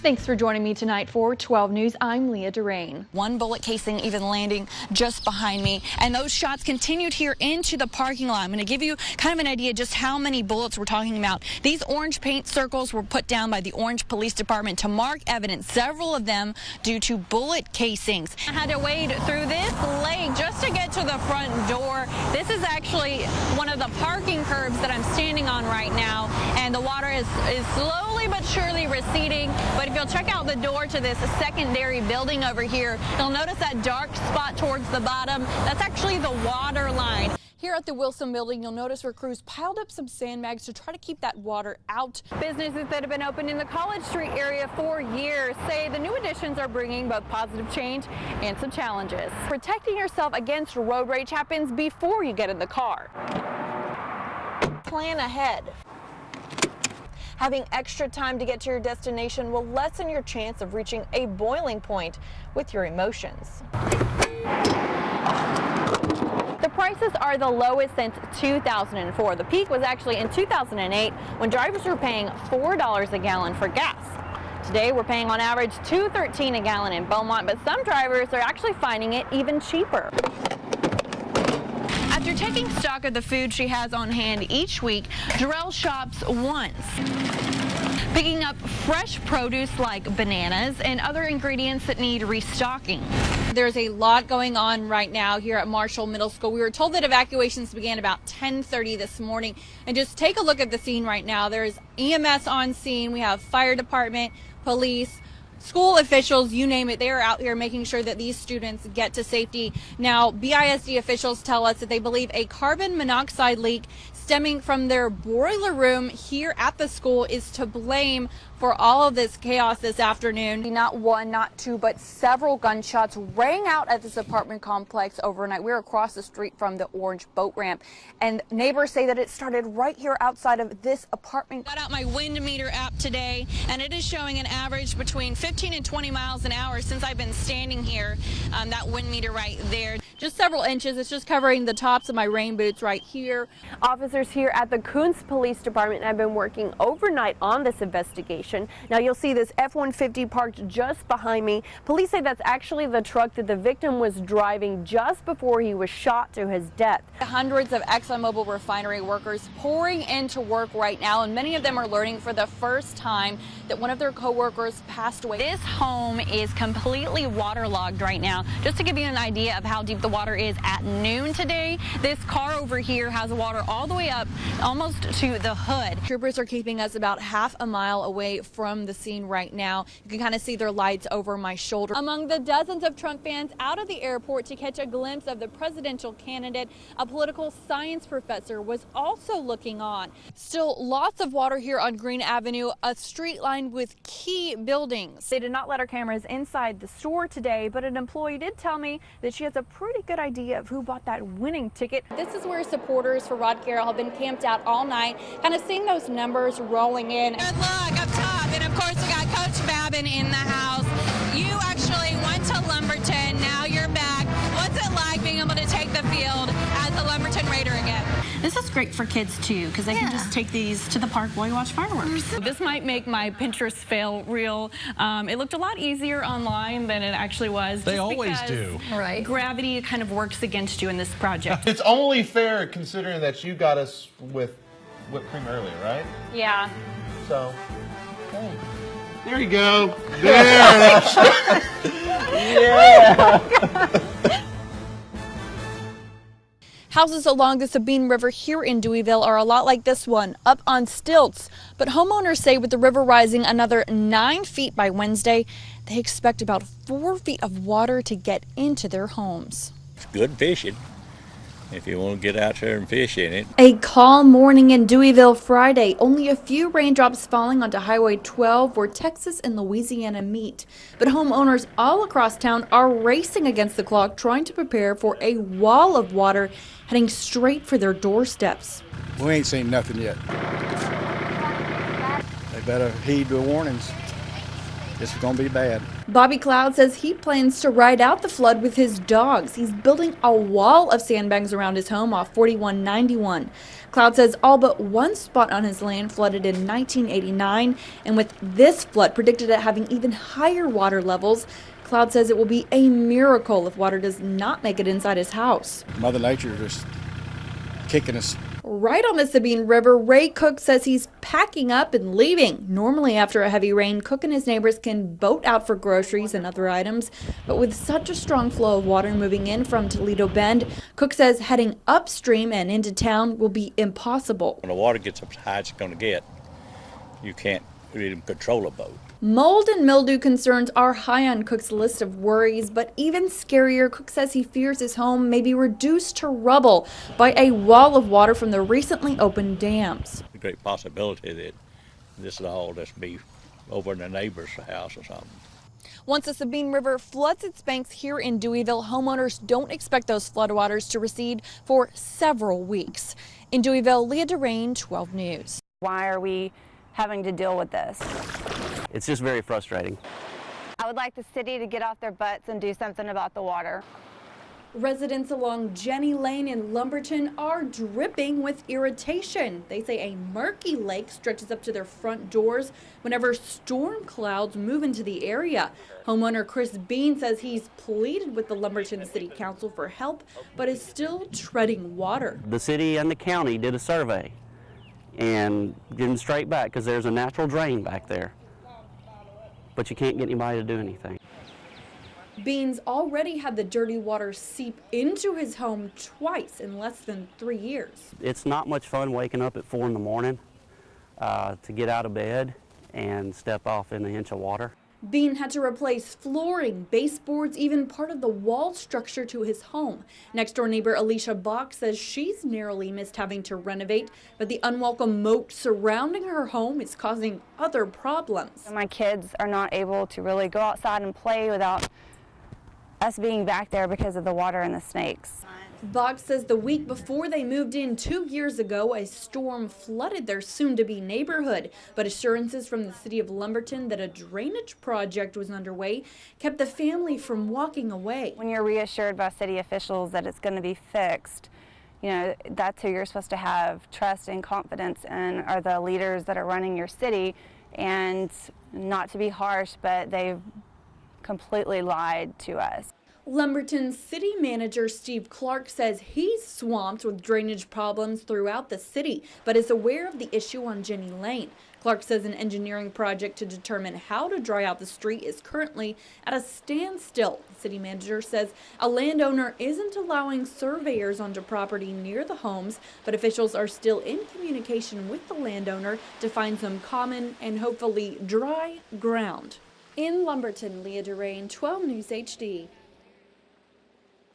Thanks for joining me tonight for 12 News. I'm Leah Durain. One bullet casing even landing just behind me, and those shots continued here into the parking lot. I'm going to give you kind of an idea just how many bullets we're talking about. These orange paint circles were put down by the Orange Police Department to mark evidence, several of them due to bullet casings. I had to wade through this lake just to get to the front door. This is actually one of the parking curbs that I'm standing on right now, and the water is slowly but surely receding. But if you'll check out the door to this secondary building over here, you'll notice that dark spot towards the bottom. That's actually the water line. Here at the Wilson building, you'll notice where crews piled up some sandbags to try to keep that water out. Businesses that have been open in the College Street area for years say the new additions are bringing both positive change and some challenges. Protecting yourself against road rage happens before you get in the car. Plan ahead. Having extra time to get to your destination will lessen your chance of reaching a boiling point with your emotions. The prices are the lowest since 2004. The peak was actually in 2008 when drivers were paying $4 a gallon for gas. Today we're paying on average $2.13 a gallon in Beaumont, but some drivers are actually finding it even cheaper. After taking stock of the food she has on hand each week, Jarrell shops once, picking up fresh produce like bananas and other ingredients that need restocking. There's a lot going on right now here at Marshall Middle School. We were told that evacuations began about 10:30 this morning. And just take a look at the scene right now. There's EMS on scene. We have fire department, police, school officials, you name it. They are out here making sure that these students get to safety. Now, BISD officials tell us that they believe a carbon monoxide leak stemming from their boiler room here at the school is to blame for all of this chaos this afternoon. Not one, not two, but several gunshots rang out at this apartment complex overnight. We're across the street from the orange boat ramp, and neighbors say that it started right here outside of this apartment. Got out my wind meter app today, and it is showing an average between 15 and 20 miles an hour since I've been standing here. That wind meter right there. Just several inches. It's just covering the tops of my rain boots right here. Officers here at the Coons Police Department have been working overnight on this investigation. Now you'll see this F-150 parked just behind me. Police say that's actually the truck that the victim was driving just before he was shot to his death. Hundreds of ExxonMobil refinery workers pouring into work right now, and many of them are learning for the first time that one of their co-workers passed away. This home is completely waterlogged right now. Just to give you an idea of how deep the water is at noon today, this car over here has water all the way up almost to the hood. Troopers are keeping us about half a mile away from the scene right now. You can kind of see their lights over my shoulder. Among the dozens of Trump fans out of the airport to catch a glimpse of the presidential candidate, a political science professor was also looking on. Still lots of water here on Green Avenue, a street lined with key buildings. They did not let our cameras inside the store today, but an employee did tell me that she has a pretty good idea of who bought that winning ticket. This is where supporters for Rod Carroll have been camped out all night, kind of seeing those numbers rolling in. Good luck up top. And of course, we got Coach Babin in the house. You actually went to Lumberton. Now you're back. What's it like being able to take the field as a Lumberton Raider again? This is great for kids too, because they can just take these to the park while you watch fireworks. This might make my Pinterest fail real. It looked a lot easier online than it actually was. They always do. Right. Gravity kind of works against you in this project. It's only fair considering that you got us with whipped cream earlier, right? Yeah. So, hey. There you go. There. Yeah. Houses along the Sabine River here in Deweyville are a lot like this one, up on stilts. But homeowners say with the river rising another 9 feet by Wednesday, they expect about 4 feet of water to get into their homes. It's good fishing if you want to get out there and fish in it. A calm morning in Deweyville Friday, only a few raindrops falling onto Highway 12 where Texas and Louisiana meet. But homeowners all across town are racing against the clock, trying to prepare for a wall of water heading straight for their doorsteps. We ain't seen nothing yet. They better heed the warnings. This is going to be bad. Bobby Cloud says he plans to ride out the flood with his dogs. He's building a wall of sandbags around his home off 4191. Cloud says all but one spot on his land flooded in 1989, and with this flood predicted at having even higher water levels, Cloud says it will be a miracle if water does not make it inside his house. Mother Nature just kicking us. Right on the Sabine River, Ray Cook says he's packing up and leaving. Normally after a heavy rain, Cook and his neighbors can boat out for groceries and other items. But with such a strong flow of water moving in from Toledo Bend, Cook says heading upstream and into town will be impossible. When the water gets up as high as it's going to get, you can't really control a boat. Mold and mildew concerns are high on Cook's list of worries, but even scarier, Cook says he fears his home may be reduced to rubble by a wall of water from the recently opened dams. A great possibility that this will all just be over in the neighbor's house or something. Once the Sabine River floods its banks here in Deweyville, homeowners don't expect those floodwaters to recede for several weeks. In Deweyville, Leah Durain, 12 News. Why are we having to deal with this? It's just very frustrating. I would like the city to get off their butts and do something about the water. Residents along Jenny Lane in Lumberton are dripping with irritation. They say a murky lake stretches up to their front doors whenever storm clouds move into the area. Homeowner Chris Bean says he's pleaded with the Lumberton City Council for help, but is still treading water. The city and the county did a survey and didn't straight back because there's a natural drain back there. But you can't get anybody to do anything. Beans already had the dirty water seep into his home twice in less than 3 years. It's not much fun waking up at 4 in the morning to get out of bed and step off in an inch of water. Bean had to replace flooring, baseboards, even part of the wall structure to his home. Next door neighbor Alicia Bach says she's narrowly missed having to renovate, but the unwelcome moat surrounding her home is causing other problems. My kids are not able to really go outside and play without us being back there because of the water and the snakes. Bach says the week before they moved in 2 years ago, a storm flooded their soon-to-be neighborhood, but assurances from the city of Lumberton that a drainage project was underway kept the family from walking away. When you're reassured by city officials that it's going to be fixed, you know, that's who you're supposed to have trust and confidence in, are the leaders that are running your city. And not to be harsh, but they've completely lied to us. Lumberton City Manager Steve Clark says he's swamped with drainage problems throughout the city, but is aware of the issue on Jenny Lane. Clark says an engineering project to determine how to dry out the street is currently at a standstill. The city manager says a landowner isn't allowing surveyors onto property near the homes, but officials are still in communication with the landowner to find some common and hopefully dry ground. In Lumberton, Leah Durain, 12 News HD.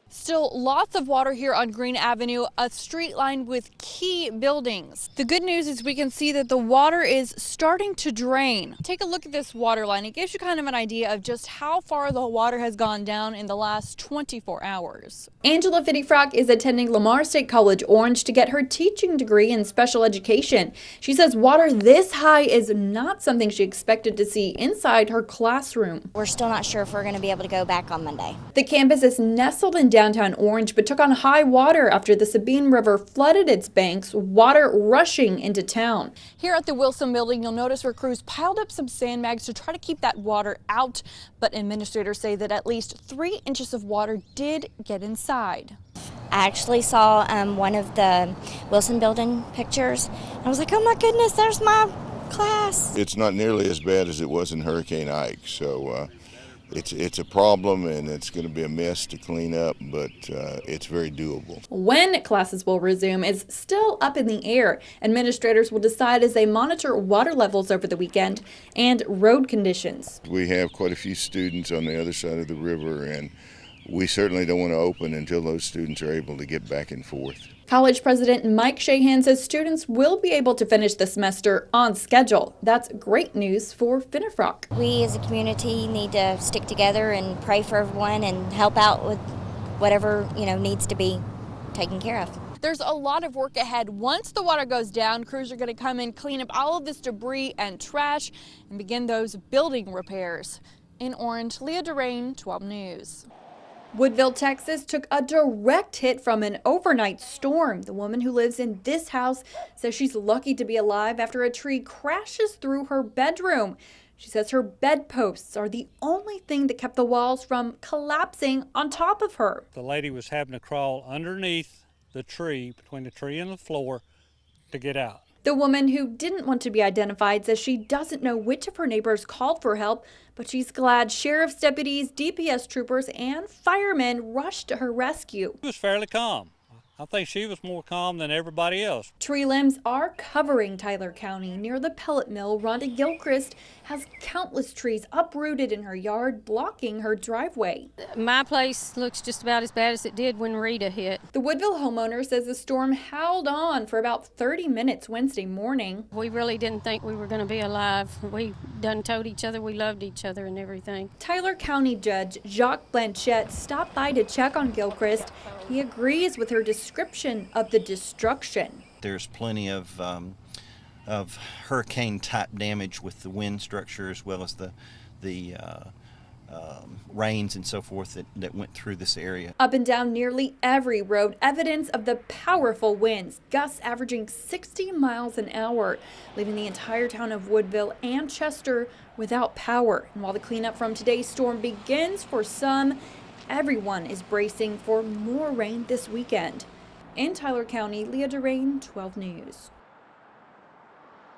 Still lots of water here on Green Avenue, a street lined with key buildings. The good news is we can see that the water is starting to drain. Take a look at this water line. It gives you kind of an idea of just how far the water has gone down in the last 24 hours. Angela Fittyfrock is attending Lamar State College Orange to get her teaching degree in special education. She says water this high is not something she expected to see inside her classroom. We're still not sure if we're going to be able to go back on Monday. The campus is nestled in downtown Orange, but took on high water after the Sabine River flooded its banks, water rushing into town. Here at the Wilson Building, you'll notice where crews piled up some sandbags to try to keep that water out, but administrators say that at least 3 inches of water did get inside. I actually saw one of the Wilson Building pictures. I was like, oh my goodness, there's my class. It's not nearly as bad as it was in Hurricane Ike, so it's a problem, and it's going to be a mess to clean up, but it's very doable. When classes will resume is still up in the air. Administrators will decide as they monitor water levels over the weekend and road conditions. We have quite a few students on the other side of the river, and we certainly don't want to open until those students are able to get back and forth. College President Mike Shahan says students will be able to finish the semester on schedule. That's great news for Fittyfrock. We as a community need to stick together and pray for everyone and help out with whatever, needs to be taken care of. there's a lot of work ahead. Once the water goes down, crews are going to come in, clean up all of this debris and trash, and begin those building repairs. In Orange, Leah Durain, 12 News. Woodville, Texas took a direct hit from an overnight storm. The woman who lives in this house says she's lucky to be alive after a tree crashes through her bedroom. She says her bedposts are the only thing that kept the walls from collapsing on top of her. The lady was having to crawl underneath the tree, between the tree and the floor, to get out. The woman, who didn't want to be identified, says she doesn't know which of her neighbors called for help, but she's glad sheriff's deputies, DPS troopers, and firemen rushed to her rescue. She was fairly calm. I think she was more calm than everybody else. Tree limbs are covering Tyler County. Near the pellet mill, Rhonda Gilchrist has countless trees uprooted in her yard, blocking her driveway. My place looks just about as bad as it did when Rita hit. The Woodville homeowner says the storm howled on for about 30 minutes Wednesday morning. We really didn't think we were going to be alive. We done told each other we loved each other and everything. Tyler County Judge Jacques Blanchette stopped by to check on Gilchrist. He agrees with her description of the destruction. There's plenty of hurricane-type damage with the wind structure, as well as the rains and so forth that went through this area. Up and down nearly every road, evidence of the powerful winds, gusts averaging 60 miles an hour, leaving the entire town of Woodville and Chester without power. And while the cleanup from today's storm begins for some, everyone is bracing for more rain this weekend. In Tyler County, Leah Durain, 12 News.